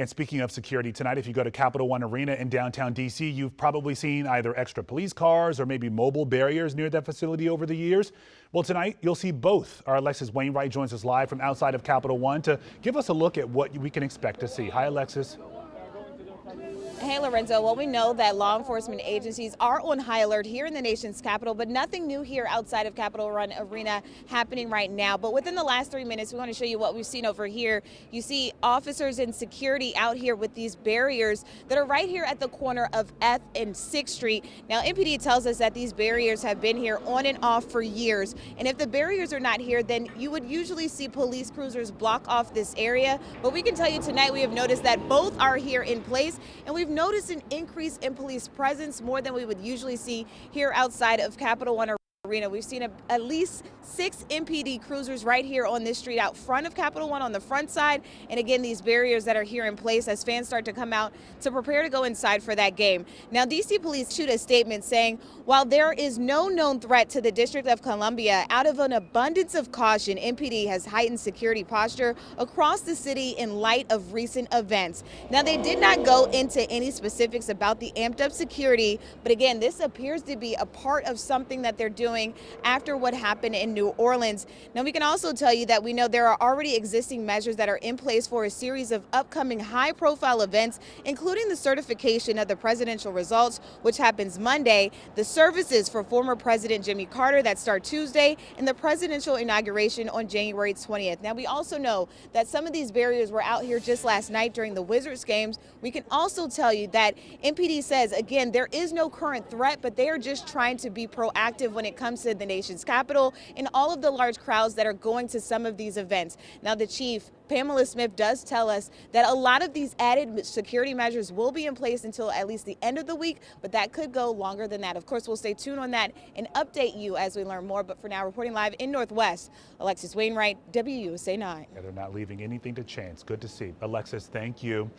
And speaking of security, tonight, if you go to Capital One Arena in downtown D.C., you've probably seen either extra police cars or maybe mobile barriers near that facility over the years. Well, tonight, you'll see both. Our Alexis Wainwright joins us live from outside of Capital One to give us a look at what we can expect to see. Hi, Alexis. Hey, Lorenzo. Well, we know that law enforcement agencies are on high alert here in the nation's capital, but nothing new here outside of Capital One Arena happening right now. But within the last 3 minutes, we want to show you what we've seen over here. You see officers and security out here with these barriers that are right here at the corner of F and 6th Street. Now, MPD tells us that these barriers have been here on and off for years. And if the barriers are not here, then you would usually see police cruisers block off this area. But we can tell you tonight we have noticed that both are here in place, and we've noticed an increase in police presence more than we would usually see here outside of Capital One Arena. We've seen at least 6 MPD cruisers right here on this street out front of Capital One on the front side. And again, these barriers that are here in place as fans start to come out to prepare to go inside for that game. Now, DC police issued a statement saying, while there is no known threat to the District of Columbia, out of an abundance of caution, MPD has heightened security posture across the city in light of recent events. Now, they did not go into any specifics about the amped up security, but again, this appears to be a part of something that they're doing after what happened in New Orleans. Now, we can also tell you that we know there are already existing measures that are in place for a series of upcoming high-profile events, including the certification of the presidential results, which happens Monday, the services for former President Jimmy Carter that start Tuesday, and the presidential inauguration on January 20th. Now, we also know that some of these barriers were out here just last night during the Wizards games. We can also tell you that MPD says, again, there is no current threat, but they are just trying to be proactive when it comes to the nation's capital and all of the large crowds that are going to some of these events. Now, the chief, Pamela Smith, does tell us that a lot of these added security measures will be in place until at least the end of the week, but that could go longer than that. Of course, we'll stay tuned on that and update you as we learn more. But for now, reporting live in Northwest, Alexis Wainwright, WUSA 9. Yeah, they're not leaving anything to chance. Good to see. Alexis, thank you.